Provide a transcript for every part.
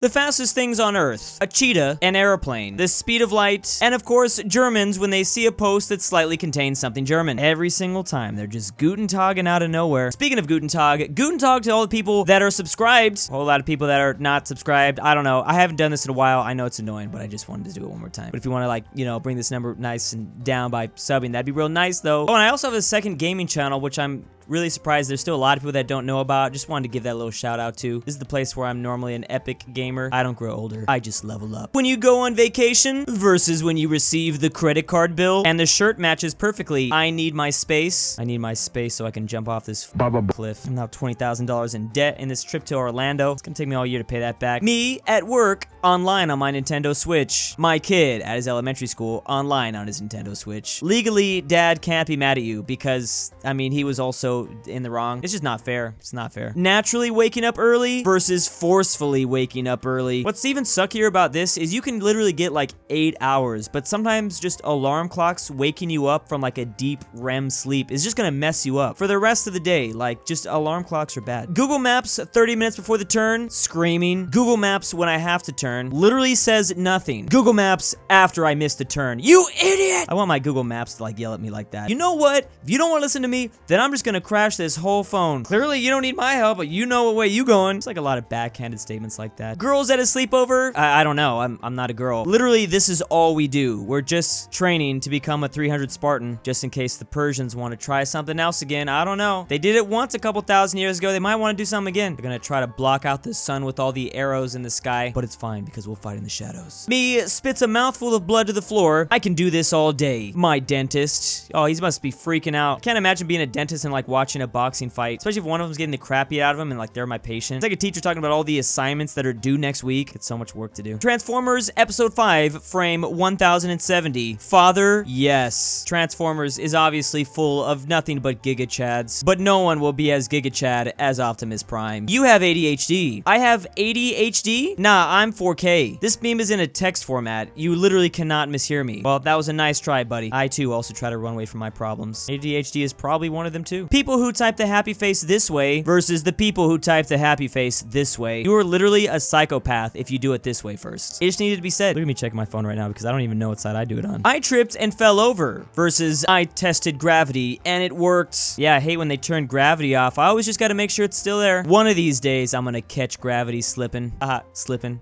The fastest things on Earth: a cheetah, an airplane, the speed of light, and of course, Germans when they see a post that slightly contains something German. Every single time, they're just Guten Taging out of nowhere. Speaking of Guten Tag to all the people that are subscribed, a whole lot of people that are not subscribed. I don't know. I haven't done this in a while. I know it's annoying, but I just wanted to do it one more time. But if you want to, like, you know, bring this number nice and down by subbing, that'd be real nice, though. Oh, and I also have a second gaming channel, which I'm really surprised there's still a lot of people that don't know about. Just wanted to give that little shout out to. This is the place where I'm normally an epic gamer. I don't grow older. I just level up. When you go on vacation versus when you receive the credit card bill, and the shirt matches perfectly. I need my space. I need my space so I can jump off this cliff. I'm now $20,000 in debt in this trip to Orlando. It's gonna take me all year to pay that back. Me at work, online on my Nintendo Switch. My kid at his elementary school, online on his Nintendo Switch. Legally, Dad can't be mad at you because, I mean, he was also in the wrong. It's just not fair. It's not fair. Naturally waking up early versus forcefully waking up early. What's even suckier about this is you can literally get like 8 hours, but sometimes just alarm clocks waking you up from like a deep REM sleep is just gonna mess you up for the rest of the day. Like, just alarm clocks are bad. Google Maps 30 minutes before the turn, screaming. Google Maps when I have to turn, literally says nothing. Google Maps after I miss the turn. You idiot! I want my Google Maps to like yell at me like that. You know what? If you don't want to listen to me, then I'm just gonna crash this whole phone. Clearly you don't need my help, but you know what way you going. It's like a lot of backhanded statements like that. Girls at a sleepover? I don't know. I'm not a girl. Literally, this is all we do. We're just training to become a 300 Spartan, just in case the Persians want to try something else again. I don't know. They did it once a couple thousand years ago. They might want to do something again. They're gonna try to block out the sun with all the arrows in the sky, but it's fine because we'll fight in the shadows. Me spits a mouthful of blood to the floor. I can do this all day. My dentist. Oh, he must be freaking out. Can't imagine being a dentist and like watching a boxing fight, especially if one of them's getting the crap beat out of him and like they're my patient. It's like a teacher talking about all the assignments that are due next week. It's so much work to do. Transformers Episode 5, frame 1070. Father, yes. Transformers is obviously full of nothing but Giga Chads, but no one will be as Giga Chad as Optimus Prime. You have ADHD. I have ADHD? Nah, I'm 4K. This meme is in a text format. You literally cannot mishear me. Well, that was a nice try, buddy. I too also try to run away from my problems. ADHD is probably one of them too. People who type the happy face this way versus the people who type the happy face this way. You are literally a psychopath if you do it this way first. It just needed to be said. Look at me checking my phone right now because I don't even know what side I do it on. I tripped and fell over versus I tested gravity and it worked. Yeah, I hate when they turn gravity off. I always just gotta make sure it's still there. One of these days, I'm gonna catch gravity slipping. Slipping.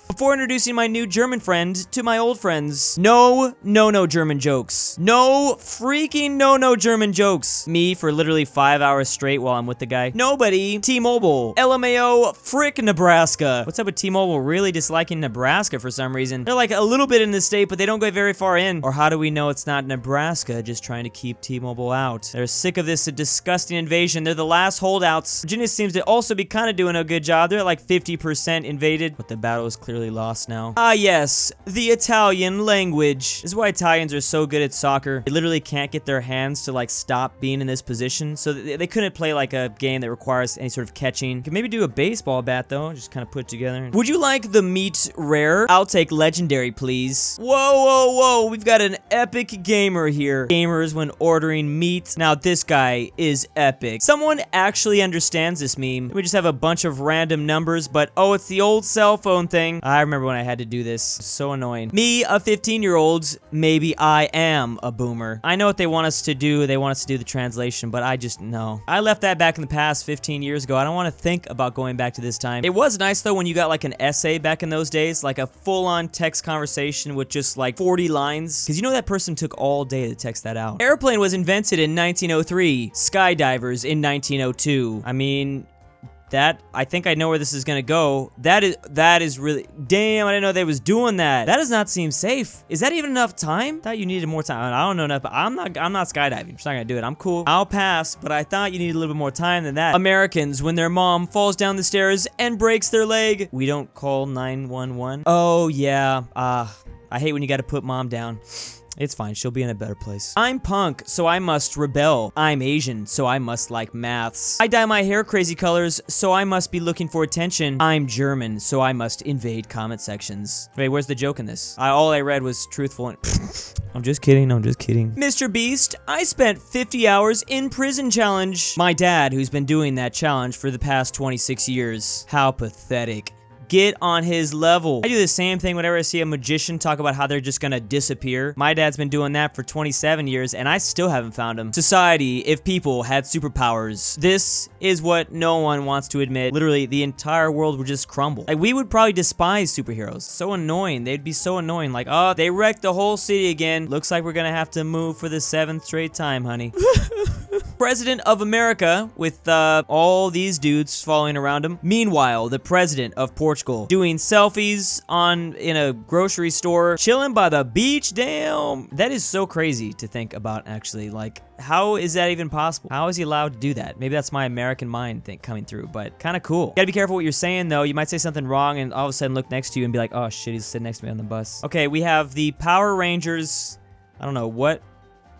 Before introducing my new German friend to my old friends, no German jokes. No freaking no German jokes. Me for literally 5 hours straight while I'm with the guy. Nobody. T-Mobile. LMAO, frick Nebraska. What's up with T-Mobile really disliking Nebraska for some reason? They're like a little bit in the state, but they don't go very far in. Or how do we know it's not Nebraska just trying to keep T-Mobile out? They're sick of this disgusting invasion. They're the last holdouts. Virginia seems to also be kind of doing a good job. They're at like 50% invaded, but the battle is clearly lost now. Ah, yes, the Italian language. This is why Italians are so good at soccer. They literally can't get their hands to like stop being in this position, so they couldn't play like a game that requires any sort of catching. Could maybe do a baseball bat though, just kind of put it together. Would you like the meat rare? I'll take legendary, please. Whoa, we've got an epic gamer here. Gamers when ordering meat. Now this guy is epic. Someone actually understands this meme. We just have a bunch of random numbers, but oh, it's the old cell phone thing. I remember when I had to do this. So annoying. Me, a 15-year-old, maybe I am a boomer. I know what they want us to do. They want us to do the translation, but I just know. I left that back in the past 15 years ago. I don't want to think about going back to this time. It was nice though when you got like an essay back in those days, like a full-on text conversation with just like 40 lines, because you know that person took all day to text that out. Airplane was invented in 1903. Skydivers in 1902. I mean, I think I know where this is gonna go. That is really, damn, I didn't know they was doing that. That does not seem safe. Is that even enough time? Thought you needed more time. I don't know enough, but I'm not skydiving. I'm just not gonna do it. I'm cool. I'll pass, but I thought you needed a little bit more time than that. Americans, when their mom falls down the stairs and breaks their leg, we don't call 911. Oh yeah, I hate when you gotta put mom down. It's fine. She'll be in a better place. I'm punk, so I must rebel. I'm Asian, so I must like maths. I dye my hair crazy colors, so I must be looking for attention. I'm German, so I must invade comment sections. Wait, where's the joke in this? All I read was truthful and I'm just kidding, I'm just kidding. Mr. Beast, I spent 50 hours in prison challenge. My dad, who's been doing that challenge for the past 26 years. How pathetic. Get on his level. I do the same thing whenever I see a magician talk about how they're just gonna disappear. My dad's been doing that for 27 years and I still haven't found him. Society, if people had superpowers. This is what no one wants to admit. Literally, the entire world would just crumble. Like, we would probably despise superheroes. So annoying. They'd be so annoying. Like, oh, they wrecked the whole city again. Looks like we're gonna have to move for the 7th straight time, honey. President of America with all these dudes following around him. Meanwhile, the president of Portugal doing selfies in a grocery store, chilling by the beach. Damn, that is so crazy to think about. Actually, like, how is that even possible? How is he allowed to do that? Maybe that's my American mind thing coming through, but kind of cool. Gotta be careful what you're saying though. You might say something wrong and all of a sudden look next to you and be like, oh shit, he's sitting next to me on the bus. Okay, we have the Power Rangers. I don't know what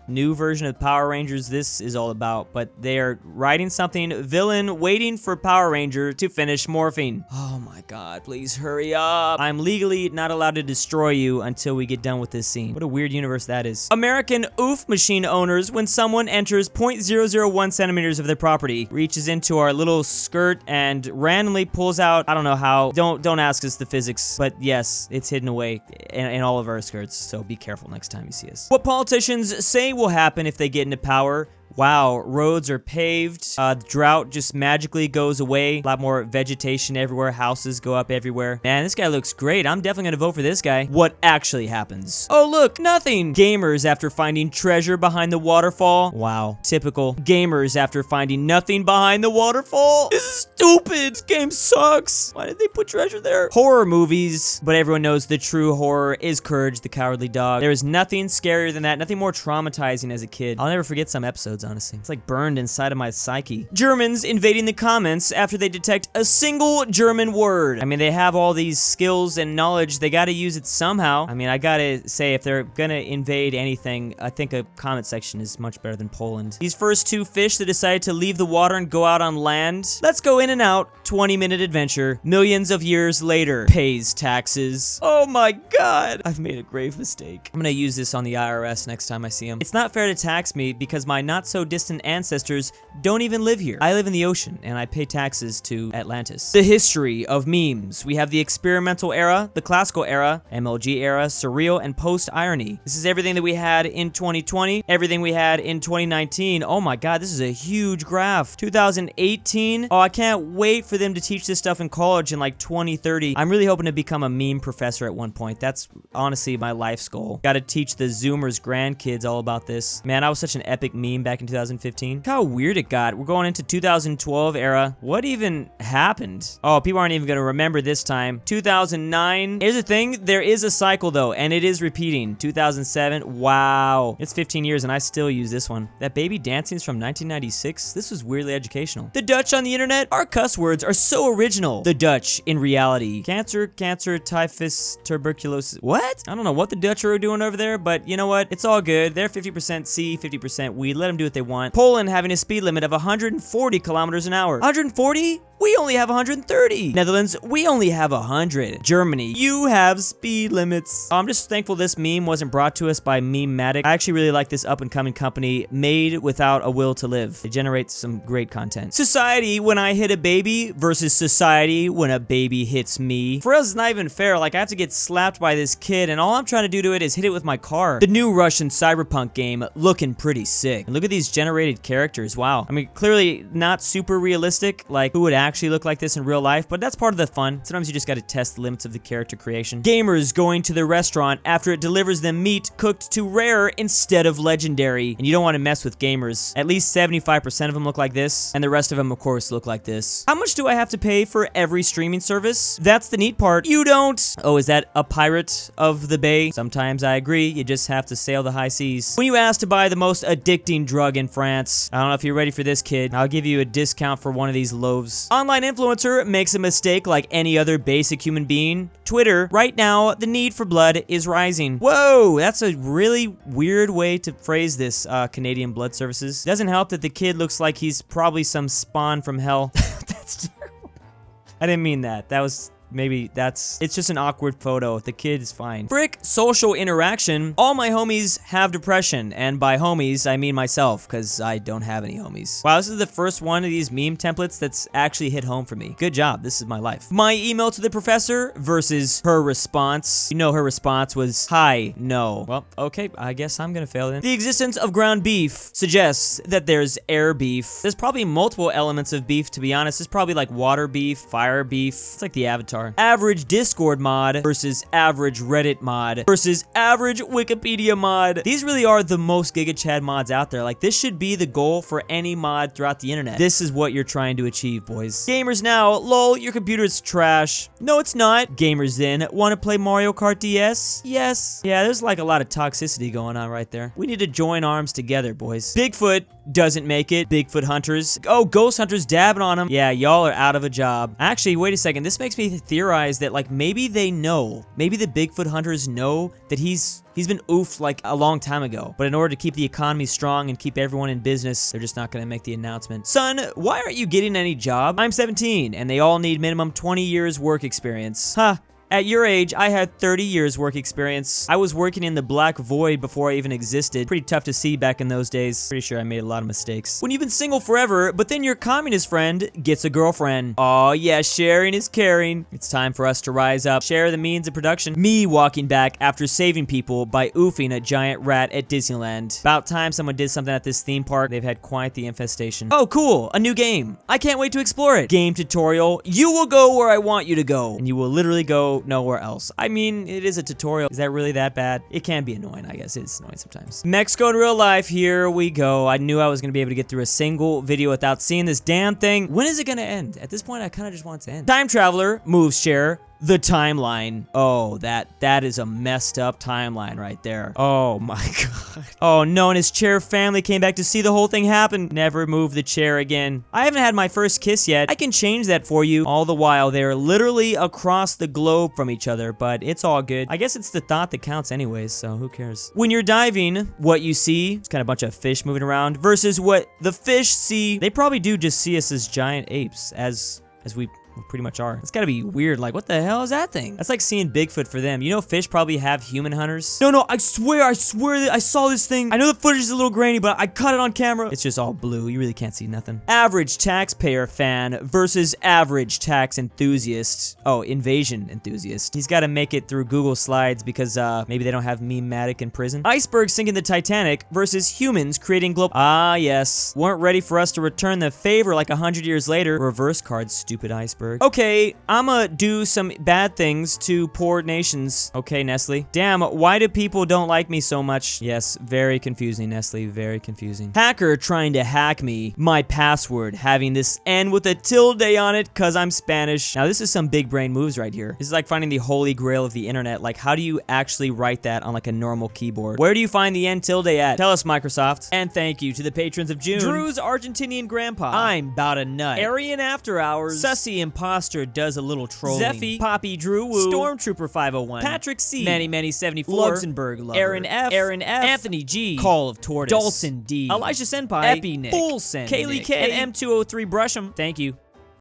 new version of Power Rangers this is all about, but they are writing something. Villain waiting for Power Ranger to finish morphing. Oh my god, please hurry up. I'm legally not allowed to destroy you until we get done with this scene. What a weird universe that is. American oof machine owners, when someone enters 0.001 centimeters of their property, reaches into our little skirt and randomly pulls out, I don't know how, don't ask us the physics, but yes, it's hidden away in all of our skirts, so be careful next time you see us. What politicians say will happen if they get into power. Wow, roads are paved. The drought just magically goes away. A lot more vegetation everywhere. Houses go up everywhere. Man, this guy looks great. I'm definitely gonna vote for this guy. What actually happens? Oh, look, nothing. Gamers after finding treasure behind the waterfall. Wow, typical. Gamers after finding nothing behind the waterfall. This is stupid. This game sucks. Why did they put treasure there? Horror movies, but everyone knows the true horror is Courage the Cowardly Dog. There is nothing scarier than that. Nothing more traumatizing as a kid. I'll never forget some episodes, honestly. It's like burned inside of my psyche. Germans invading the comments after they detect a single German word. I mean, they have all these skills and knowledge. They gotta use it somehow. I mean, I gotta say, if they're gonna invade anything, I think a comment section is much better than Poland. These first two fish that decided to leave the water and go out on land. Let's go in and out. 20-minute adventure. Millions of years later. Pays taxes. Oh my god. I've made a grave mistake. I'm gonna use this on the IRS next time I see them. It's not fair to tax me because my not so distant ancestors don't even live here. I live in the ocean and I pay taxes to Atlantis. The history of memes. We have the experimental era, the classical era, MLG era, surreal, and post-irony. This is everything that we had in 2020, everything we had in 2019. Oh my god, this is a huge graph. 2018. Oh, I can't wait for them to teach this stuff in college in like 2030. I'm really hoping to become a meme professor at one point. That's honestly my life's goal. Gotta teach the Zoomers grandkids all about this. Man, I was such an epic meme back in 2015. Look how weird it got. We're going into 2012 era. What even happened? Oh, people aren't even gonna remember this time. 2009. Here's the thing. There is a cycle though, and it is repeating. 2007. Wow. It's 15 years and I still use this one. That baby dancing is from 1996. This was weirdly educational. The Dutch on the internet. Our cuss words are so original. The Dutch in reality. Cancer, typhus, tuberculosis. What? I don't know what the Dutch are doing over there, but you know what? It's all good. They're 50% sea, 50% weed. Let them do what they want. Poland having a speed limit of 140 kilometers an hour. 140? We only have 130. Netherlands, we only have 100. Germany, you have speed limits. I'm just thankful this meme wasn't brought to us by Meme-matic. I actually really like this up-and-coming company made without a will to live. It generates some great content. Society when I hit a baby versus society when a baby hits me. For us, it's not even fair. Like, I have to get slapped by this kid, and all I'm trying to do to it is hit it with my car. The new Russian cyberpunk game looking pretty sick. And look at these generated characters. Wow. I mean, clearly not super realistic. Like, who would actually look like this in real life, but that's part of the fun. Sometimes you just gotta test the limits of the character creation. Gamers going to the restaurant after it delivers them meat cooked to rare instead of legendary. And you don't want to mess with gamers. At least 75% of them look like this, and the rest of them, of course, look like this. How much do I have to pay for every streaming service? That's the neat part. You don't. Oh, is that a pirate of the bay? Sometimes I agree. You just have to sail the high seas. When you ask to buy the most addicting drug in France, I don't know if you're ready for this, kid. I'll give you a discount for one of these loaves. Online influencer makes a mistake like any other basic human being. Twitter, right now, the need for blood is rising. Whoa, that's a really weird way to phrase this, Canadian Blood Services. Doesn't help that the kid looks like he's probably some spawn from hell. That's terrible. I didn't mean that. That was... Maybe it's just an awkward photo. The kid is fine. Frick, social interaction. All my homies have depression. And by homies, I mean myself, because I don't have any homies. Wow, this is the first one of these meme templates that's actually hit home for me. Good job. This is my life. My email to the professor versus her response. You know her response was, hi, no. Well, okay, I guess I'm gonna fail then. The existence of ground beef suggests that there's air beef. There's probably multiple elements of beef, to be honest. There's probably like water beef, fire beef. It's like the Avatar. Average Discord mod versus average Reddit mod versus average Wikipedia mod. These really are the most Giga Chad mods out there. Like, this should be the goal for any mod throughout the internet. This is what you're trying to achieve, boys. Gamers now, lol, your computer's trash. No, it's not. Gamers then, want to play Mario Kart DS? Yes. Yeah, there's like a lot of toxicity going on right there. We need to join arms together, boys. Bigfoot doesn't make it. Bigfoot hunters. Oh, ghost hunters dabbing on him. Yeah, y'all are out of a job. Actually, wait a second. This makes me theorize that like maybe they know. Maybe the Bigfoot hunters know that he's been oofed like a long time ago. But in order to keep the economy strong and keep everyone in business, they're just not gonna make the announcement. Son, why aren't you getting any job? I'm 17 and they all need minimum 20 years work experience. Huh. At your age, I had 30 years work experience. I was working in the black void before I even existed. Pretty tough to see back in those days. Pretty sure I made a lot of mistakes. When you've been single forever, but then your communist friend gets a girlfriend. Aw, yeah, sharing is caring. It's time for us to rise up. Share the means of production. Me walking back after saving people by oofing a giant rat at Disneyland. About time someone did something at this theme park. They've had quite the infestation. Oh, cool, a new game. I can't wait to explore it. Game tutorial. You will go where I want you to go. And you will literally go nowhere else. I mean, it is a tutorial. Is that really that bad? It can be annoying, I guess. It's annoying sometimes. Mexico in real life, here we go. I knew I was gonna be able to get through a single video without seeing this damn thing. When is it gonna end? At this point, I kind of just want it to end. Time traveler, moves share. The timeline. Oh, that is a messed up timeline right there. Oh my god. Oh no, and his chair family came back to see the whole thing happen. Never move the chair again. I haven't had my first kiss yet. I can change that for you. All the while, they're literally across the globe from each other, but it's all good. I guess it's the thought that counts anyways, so who cares? When you're diving, what you see, it's kind of a bunch of fish moving around, versus what the fish see. They probably do just see us as giant apes, as we pretty much are. It's gotta be weird. Like, what the hell is that thing? That's like seeing Bigfoot for them. You know, fish probably have human hunters. No, I swear that I saw this thing. I know the footage is a little grainy, but I caught it on camera. It's just all blue. You really can't see nothing. Average taxpayer fan versus average tax enthusiast. Oh, invasion enthusiast. He's got to make it through Google Slides because maybe they don't have Meme-matic in prison. Iceberg sinking the Titanic versus humans creating global. Ah, yes. Weren't ready for us to return the favor like 100 years later. Reverse card, stupid iceberg. Okay, I'ma do some bad things to poor nations. Okay, Nestle. Damn, why do people don't like me so much? Yes, very confusing, Nestle, very confusing. Hacker trying to hack me. My password, having this end with a tilde on it cause I'm Spanish. Now, this is some big brain moves right here. This is like finding the holy grail of the internet. Like, how do you actually write that on like a normal keyboard? Where do you find the end tilde at? Tell us, Microsoft. And thank you to the patrons of June. Drew's Argentinian grandpa. I'm bout a nut. AryanAfterHours. Sussy Imposter does a little trolling. Zeffi, Poppy Drew Woo, Stormtrooper 501, Patrick C, Many 74, LuxembourgLover, Aaron F, Anthony G, Call of Tortoise, Dalton D, Elijah Senpai, EpiNick, Full Send, Kaylee K, and M203 BrushEm. Thank you.